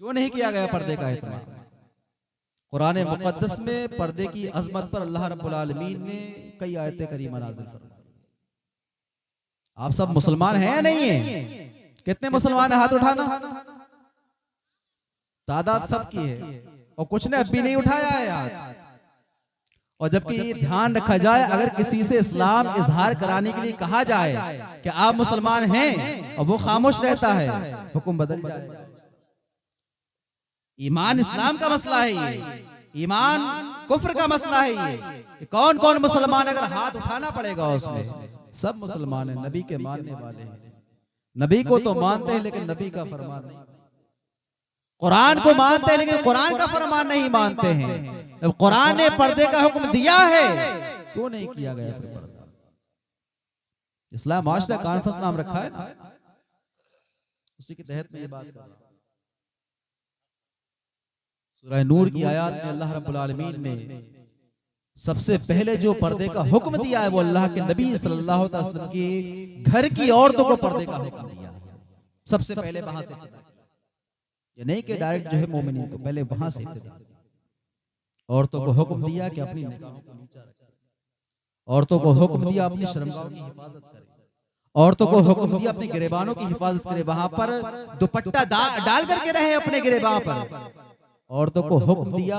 क्यों नहीं किया गया पर्दे का एहतमाम? कुरान मुकद्दस में पर्दे की अजमत पर अल्लाह रब्बुल आलमीन ने कई आयतें करीमा नाज़िल फरमाई। आप सब मुसलमान हैं या नहीं है? कितने मुसलमान हैं? हाथ उठाना। तादाद सबकी है और कुछ ने अब भी नहीं उठाया है हाथ। और जबकि ये ध्यान रखा जाए, अगर किसी से इस्लाम इजहार कराने के लिए कहा जाए कि आप मुसलमान हैं और वो खामोश रहता है, हुक्म बदल जाए। ईमान इस्लाम का मसला है ये, ईमान कुफ्र का मसला है ये। कौन कौन मुसलमान, अगर हाथ उठाना पड़ेगा उसमें। सब मुसलमान हैं, नबी के मानने वाले हैं। नबी को तो मानते हैं लेकिन नबी का फरमान नहीं, कुरान को मानते हैं लेकिन कुरान का फरमान नहीं मानते हैं। जब कुरान ने पर्दे का हुक्म दिया है, क्यों नहीं किया गया फिर पर्दा? इस्लाम माशरा कॉन्फ्रेंस नाम रखा है ना, उसी के तहत में ये बात कर रहा हूं। सूरह नूर की आयत में अल्लाह रब्बुल आलमीन ने सबसे पहले जो पर्दे का हुक्म दिया है वो अल्लाह के नबी सल्लल्लाहु अलैहि वसल्लम की घर की औरतों को पर्दे का हुक्म दिया है। सबसे पहले वहां से, ये नहीं कि डायरेक्ट जो है मोमिनीन को, पहले वहां से औरतों को हुक्म दिया कि अपनी निगाहों को नीचा रखें, औरतों को हुक्म दिया अपनी शर्मगाहों की हिफाजत करें, औरतों को हुक्म दिया अपनी गिरेबानों की हिफाजत करें, वहां पर दुपट्टा डाल करके रहे अपने गिरेबान पर। औरतों को हुक्म दिया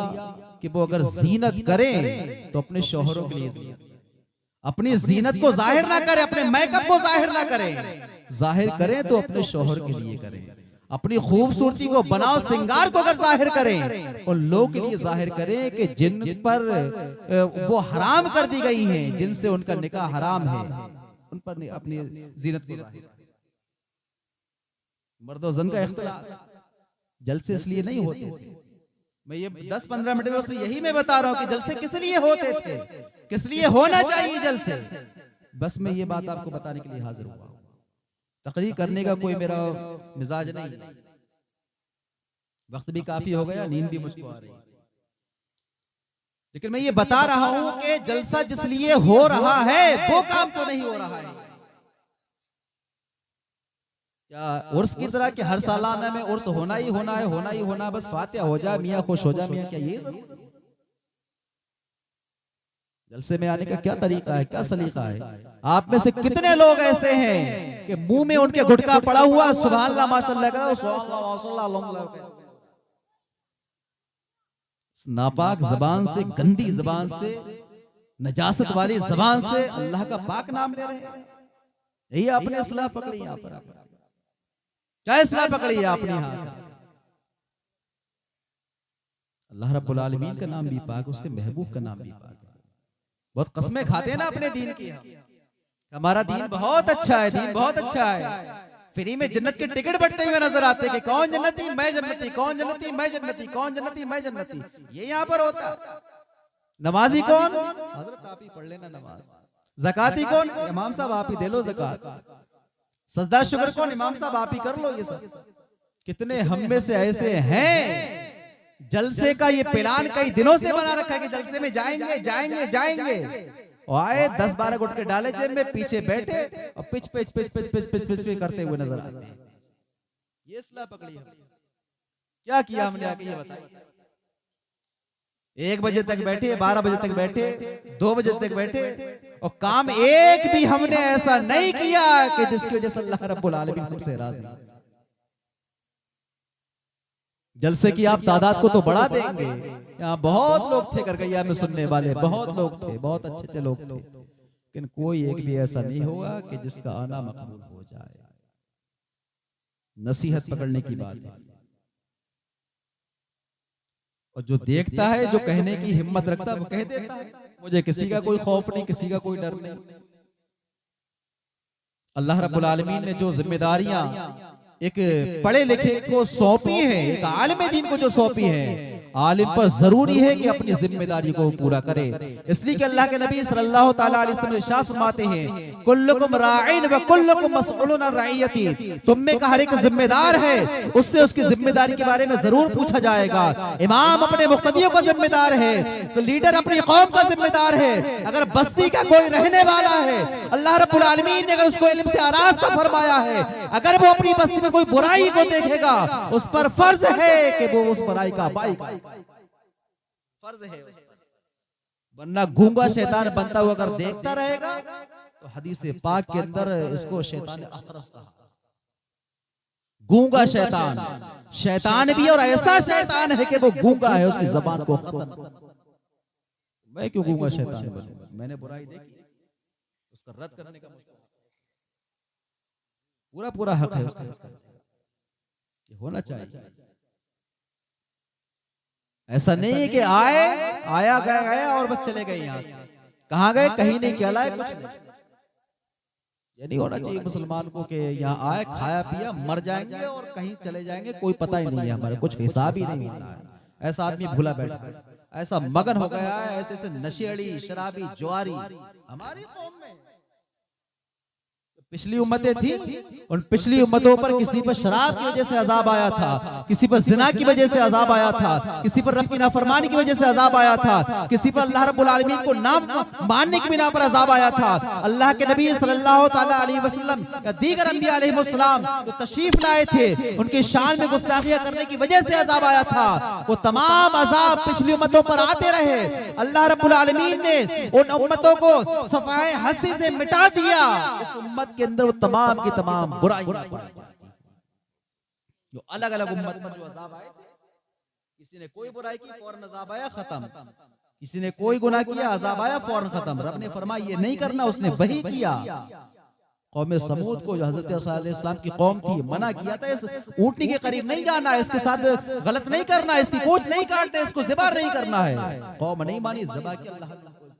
कि वो अगर जीनत करें तो अपने शौहरों के लिए, अपनी जीनत को जाहिर ना करें, अपने मेकअप को जाहिर ना करें, जाहिर करें तो अपने शौहर के लिए करें। अपनी खूबसूरती को, बनाओ सिंगार को अगर जाहिर करें, उन लोगों के लिए जाहिर करें कि जिन पर वो हराम कर दी गई हैं, जिनसे उनका निकाह हराम है, उन पर अपनी जीनत को जाहिर। मर्द और जन का इख्तिलाफ जलसे इसलिए नहीं होते थे, मैं ये 10-15 मिनट में बस यही मैं बता रहा हूं कि जलसे किस लिए होते थे, किस लिए होना चाहिए जलसे। बस मैं ये बात आपको बताने के लिए हाजिर हुआ। तकरीर करने का कोई मेरा मिजाज नहीं, वक्त भी काफी हो गया, नींद भी मुझको आ रही है, लेकिन मैं ये बता रहा हूं कि जलसा जिस लिए हो रहा है वो काम तो नहीं हो रहा है। क्या उर्स की तरह कि हर सालाना में उर्स होना ही होना है, होना ही होना, बस फातिहा हो जाए, मियाँ खुश हो जाए, मियाँ, क्या ये सब? जलसे में आने का क्या तरीका है, क्या सलीका है? आप में से कितने लोग ऐसे हैं कि मुंह में उनके गुटखा पड़ा हुआ, सुभान अल्लाह माशाअल्लाह करो, नापाक जबान से, गंदी जबान से, नजासत वाली जबान से अल्लाह का पाक नाम ले रहे हैं। यही आपने इस्लाह पकड़ी, यहाँ पर क्या इस्लाह पकड़ी है आपने? यहाँ अल्लाह रब्बुल आलमीन का नाम भी पाक, उसके महबूब का नाम भी पाक। बहुत कस्में खाते हैं ना अपने दीन की, हमारा दीन बहुत अच्छा है, दीन बहुत अच्छा है। फ्री में जन्नत के टिकट बंटते हुए नजर आते कि कौन जन्नती, मैं जन्नती, कौन जन्नती, मैं जन्नती, कौन जन्नती, मैं जन्नती। ये यहाँ पर होता है। नमाजी कौन? हजरत आप ही पढ़ लेना नमाज। ज़काती कौन? इमाम साहब आप ही दे लो ज़कात। सजदा शुक्र कौन? इमाम साहब आप ही कर लो। ये सब कितने हम में से ऐसे हैं, जलसे का ये प्लान कई दिनों से बना रखा है कि जलसे में जाएंगे जाएंगे जाएंगे, और आए 10-12 गुटके डाले जेब में, पीछे बैठे और pitch pitch pitch pitch pitch pitch pitch करते हुए नजर आते हैं। ये इस्लाह पकड़ी है। क्या किया हमने आके ये बताइए? 1 बजे तक बैठे, 12 बजे तक बैठे, 2 बजे तक बैठे, और काम एक भी हमने ऐसा नहीं किया कि जिसकी वजह से अल्लाह रब्बुल आलमीन हमसे राजी। जलसे की आप तादाद को तो बढ़ा देंगे, यहाँ बहुत लोग थे करगैया में सुनने वाले, बहुत लोग थे, बहुत अच्छे अच्छे लोग थे, लेकिन कोई एक भी ऐसा नहीं होगा कि जिसका आना मकबूल हो जाए। नसीहत पकड़ने की बात है, और जो देखता है, जो कहने की हिम्मत रखता है, वो कह देता है। मुझे किसी का कोई खौफ नहीं, किसी का कोई डर नहीं। अल्लाह रब्बुल आलमीन ने जो जिम्मेदारियां एक पढ़े लिखे को सौंपी है, एक आलिम दीन को जो सौंपी है, आलिम पर जरूरी है कि अपनी जिम्मेदारी को पूरा करे। इसलिए कि अल्लाह के नबी सल्लल्लाहु ताला अलैहि वसल्लम इरशाद फरमाते हैं, कुल्लुकुम राइन व कुल्लुकुम मसऊलुन अन रइयती, तुम में का हर एक जिम्मेदार है, उससे उसकी जिम्मेदारी के बारे में जरूर पूछा जाएगा। इमाम अपने मुक्तदियों का जिम्मेदार है, तो लीडर अपनी कौम का जिम्मेदार है। अगर बस्ती का कोई रहने वाला है, अल्लाह रब्बुल आलमीन ने अगर उसको इल्म से आरास्ता फरमाया है, अगर वो अपनी बस्ती में कोई बुराई को देखेगा, उस पर फर्ज है कि वो उस बुराई का बाई फर्ज है। वरना गूंगा शैतान बनता हुआ अगर देखता रहेगा, तो हदीस पाक के अंदर इसको शैतान अखरस कहा। गूंगा शैतान, शैतान भी और ऐसा शैतान है कि वो गूंगा है, उसकी जबान को खत्म। मैं क्यों गूंगा शैतान बनूं? मैंने बुराई देखी, उसका रद्द करने का पूरा पूरा हक है उसका, होना चाहिए। ऐसा नहीं है कि आया गया और बस चले गए, यहाँ से कहाँ गए, कहीं नहीं कहलाए, कुछ नहीं। ये नहीं होना चाहिए मुसलमान को कि यहाँ आए, खाया पिया, मर जाएंगे और कहीं चले जाएंगे, कोई पता ही नहीं है, हमारे कुछ हिसाब ही नहीं होना है। ऐसा आदमी भूला बैठा है, ऐसा मगन हो गया है, ऐसे ऐसे नशेड़ी, शराबी, जुआरी हमारी कौम में। पिछली उम्मतें थी, उन पिछली उम्मतों पर किसी पर शराब की वजह से अजाब आया था, किसी पर जिना की वजह से अजाब आया था, किसी पर रब की नाफरमानी की वजह से अजाब आया था, किसी पर अल्लाह रब्बुल आलमीन को ना मानने की बिना पर अजाब आया था। अल्लाह के नबी सल्लल्लाहु ताला अलैहि वसल्लम या दीगर अंबिया अलैहिमुस्सलाम जो तशरीफ लाए थे, उनकी शान में गुस्ताखियां करने की वजह से अजाब आया था। वो तमाम अजाब पिछली उम्मतों पर आते रहे। अल्लाह रब्बुल आलमीन ने उन उम्मतों को सफाए हस्ती से मिटा दिया। इस उम्मत के अंदर वो तमाम की तमाम बुराई जो अलग अलग उम्मत पर जो अज़ाब आए थे, किसी ने कोई बुराई की फौरन अज़ाब आया खत्म, किसी ने कोई गुनाह किया अज़ाब आया फौरन खत्म। रब ने फरमाया ये नहीं करना, उसने वही किया। कौम समूद को जो हजरत मूसा अलैहिस्सलाम की कौम थी, मना किया था इस ऊंटनी के करीब नहीं जाना, इसके साथ गलत नहीं करना, इसकी कोच नहीं काटना, इसको ज़िबार नहीं करना है। कौम नहीं मानी, ज़िबा किया, अल्लाह को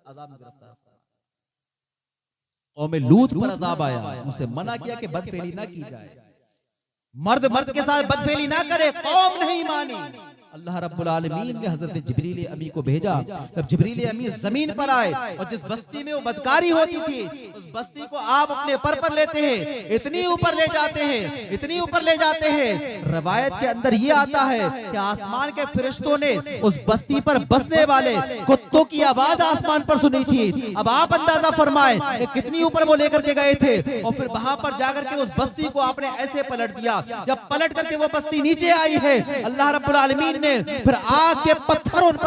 अज़ाब में गिरफ्तार। कौम लूत पर अज़ाब आया, उनसे मना किया कि बदफेली ना की जाए, मर्द मर्द के साथ बदफेली ना करे, कौम नहीं मानी। अल्लाह रब्बुल आलमीन ने हजरत जिब्रील अमी को भेजा। जब जिब्रील अमी जमीन पर आए और जिस बस्ती में वो बदकारी होती थी, उस बस्ती को आप अपने पर लेते हैं, इतनी ऊपर ले जाते हैं, इतनी ऊपर ले जाते हैं। रवायत के अंदर ये आता है कि आसमान के फरिश्तों ने उस बस्ती पर बसने वाले कुत्तों की आवाज आसमान पर सुनी थी। अब आप अंदाजा फरमाएं कि कितनी ऊपर वो लेकर के गए थे, और फिर वहां पर जाकर के उस बस्ती को आपने ऐसे पलट दिया। जब पलट करके वो बस्ती नीचे आई है, अल्लाह रब्बुल आलमीन ने फिर आग के पत्थर उन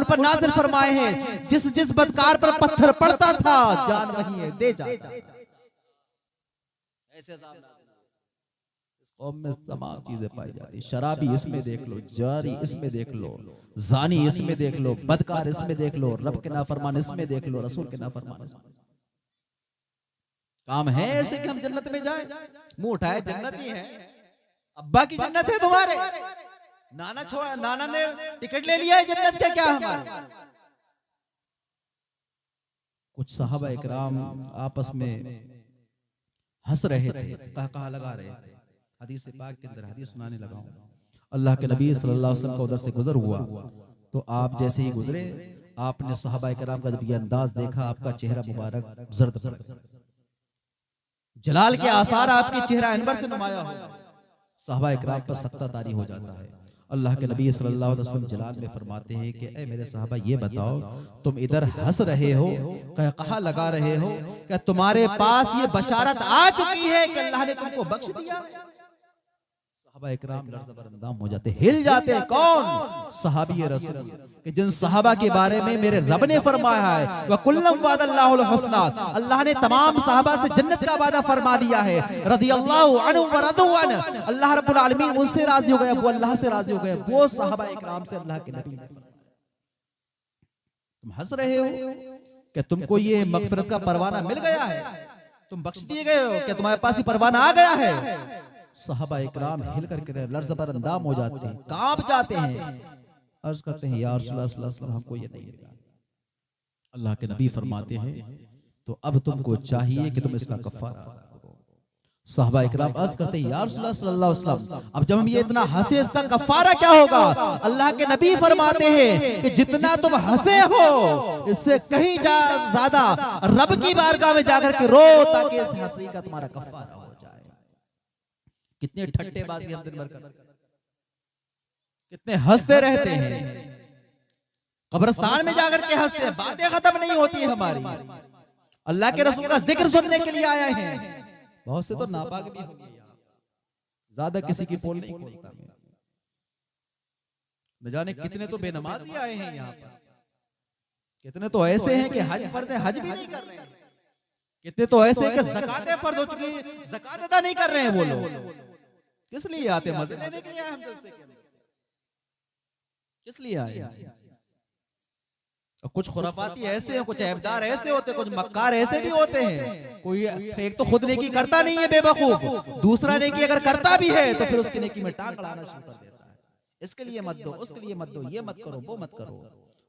पर नाज़िल फरमाए हैं। जिस जिस बदकार पर पत्थर पड़ता था, जान वही है दे जाता। ऐसे इस कौम में तमाम चीजें पाई जाती। शराबी इसमें देख लो, जारी इसमें देख लो, जानी इसमें देख लो, बदकार इसमें देख लो, रब के नाफरमान इसमें देख लो, रसूल के नाफरमान। काम है ऐसे कि हम जन्नत में जाए? मुंह उठाए जन्नत ही है, अब्बा की जन्नत है तुम्हारे, नाना छोड़ा, नाना ने टिकट ले लिया है, जन्नत का क्या हमारे? कुछ सहाबा इकराम आपस में हंस रहे थे, कहा लगा रहे थे। हदीस पाक के अंदर हदीस सुनाने लगा हूं, अल्लाह के नबी सल्लल्लाहु अलैहि वसल्लम का उधर से गुजर हुआ, तो आप जैसे ही गुजरे, आपने सहाबा इकराम का जब ये अंदाज देखा, आपका चेहरा मुबारक जर्द पड़ गया, जलाल के आसार आपके चेहरा अनवर से नुमाया हो। सहाबा इकराम पर सख्ता तारी हो जाता है। अल्लाह के नबी सल्लल्लाहु अलैहि वसल्लम जलाल में फरमाते हैं कि ऐ मेरे सहाबा, ये बताओ तुम इधर हंस रहे हो, कहा लगा रहे हो, क्या तुम्हारे पास ये बशारत आ चुकी है कि अल्लाह ने तुमको बख्श दिया? सहाबा इकराम लर्ज़बरंदाम हो जाते, हिल जाते। कौन? सहाबी रसूल, कि जिन सहाबा के बारे में मेरे रब ने फरमाया है वकुल्लम वादल्लाहुल हुस्ना, अल्लाह ने तमाम सहाबा से जन्नत का वादा फरमा दिया है। रज़ियल्लाहु अन्हु व रदू अन, अल्लाह रब्बुल आलमीन उनसे राजी हो गए, वो अल्लाह से राजी हो गए। वो सहाबा इकराम से अल्लाह के नबी ने, तुम हंस रहे हो कि तुमको ये मगफिरत का परवाना मिल गया है, तुम बख्श दिए गए हो, क्या तुम्हारे पास ही परवाना आ गया है? सहाबा इकराम हिल करके लर्ज़बरंदाम हो जाते हैं, कांप जाते हैं, अर्ज करते हैं या रसूलुल्लाह सल्लल्लाहु अलैहि वसल्लम हमको ये नहीं मिला। अल्लाह के नबी फरमाते हैं तो अब तुमको चाहिए कि तुम इसका कफ़ारा अदा करो, साहबा इकराम अर्ज करते हैं या रसूलुल्लाह सल्लल्लाहु अलैहि वसल्लम, अब जब हम ये इतना हंसे इसका कफारा क्या होगा? अल्लाह के नबी फरमाते हैं कि जितना तुम हंसे हो इससे कहीं ज्यादा रब की बारगाह में जाकर के रो, ताकि इस हंसी का तुम्हारा कफारा हो जाए। कितने ठट्टेबाजी हम दिन भर करते, कितने हंसते रहते हैं, कब्रिस्तान में जाकर के हंसते हैं, बातें खत्म नहीं होती है हमारी। अल्लाह के रसूल का जिक्र सुनने के लिए आए हैं। बहुत से तो नापाक भी होंगे, ज्यादा किसी की पोल नहीं खोलता। न जाने कितने तो बेनमाजी आए हैं यहाँ पर, कितने तो ऐसे हैं कि हज फर्ज हज भी नहीं कर रहे हैं, कितने तो ऐसे कि ज़कातें फर्ज हो चुकी है, ज़कात अदा नहीं कर रहे हैं वो लोग। किस लिए आते? मजे लेने के लिए आए हम जलसे के अंदर, किस लिए आए? कुछ खुराफाती ऐसे हैं, कुछ ऐबदार ऐसे होते हैं, कुछ मक्कार ऐसे भी होते हैं। कोई एक तो खुद नेकी करता नहीं है बेवकूफ, दूसरा नेकी अगर करता भी है तो फिर उसकी नेकी में टांग अड़ाना शुरू कर देता है। इसके लिए मत दो, उसके लिए मत दो, ये मत करो, वो मत करो।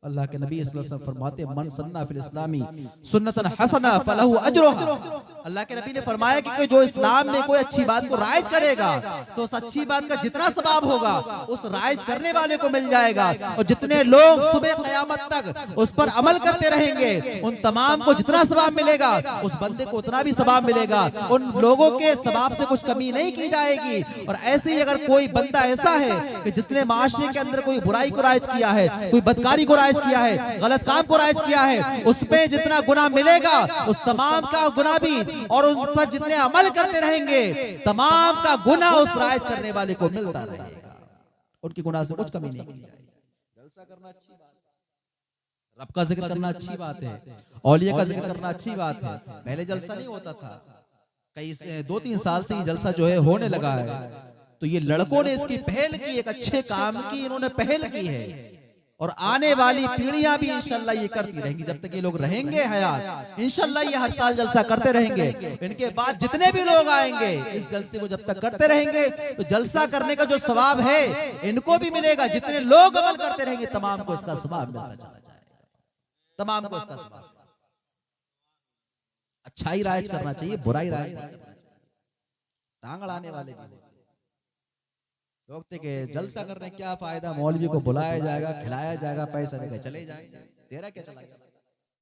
अल्लाह के नबी सल्लल्लाहु अलैहि वसल्लम फरमाते मन सन्ना फिल इस्लामी सुन्नतन हसना फलहु अजरुहा। अल्लाह के नबी ने फरमाया कि जो इस्लाम में कोई अच्छी बात को राइज करेगा तो उस अच्छी बात का जितना सवाब होगा उस राइज करने वाले को मिल जाएगा, और जितने लोग सुबह क़यामत तक उस पर अमल करते रहेंगे उन तमाम को जितना सवाब मिलेगा उस बंदे को उतना भी सवाब मिलेगा। उन लोगों के सवाब से कुछ कमी नहीं की जाएगी। और ऐसे ही अगर कोई बंदा ऐसा है कि जिसने माशरे के अंदर कोई बुराई को राइज किया है, कोई बदकारी को किया है, गलत काम को राइज किया है, उसमें जितना गुनाह मिलेगा उस तमाम का गुनाह भी, और उन पर जितने अमल करते रहेंगे तमाम का गुनाह उस राइज करने वाले को मिलता रहेगा। उनकी गुनाह से कुछ कमी नहीं की जाएगी। जलसा करना अच्छी बात है, रब का जिक्र करना अच्छी बात है, औलिया का जिक्र करना अच्छी बात है। पहले जलसा नहीं होता था, कई 2-3 साल से ये जलसा जो है होने लगा है। तो ये लड़कों ने इसकी पहल की, एक अच्छे काम की इन्होंने पहल की है, और आने वाली पीढ़ियां भी इंशाल्लाह ये करती रहेंगी। जब तक ये लोग रहेंगे हयात इंशाल्लाह ये हर साल जलसा करते रहेंगे। इनके बाद जितने भी लोग आएंगे इस जलसे को जब तक करते रहेंगे तो जलसा करने का जो सवाब है इनको भी मिलेगा, जितने लोग अमल करते रहेंगे तमाम को इसका सवाब मिलता चला जाएगा, तमाम को इसका सवाब। अच्छाई राइज करना चाहिए, बुराई राइज नहीं करना चाहिए। टांग अड़ाने वाले भी लोग थे कि जलसा करने क्या फायदा, मौलवी को बुलाया जाएगा, खिलाया जाएगा, पैसा देकर चले जाएंगे, तेरा क्या चला गया।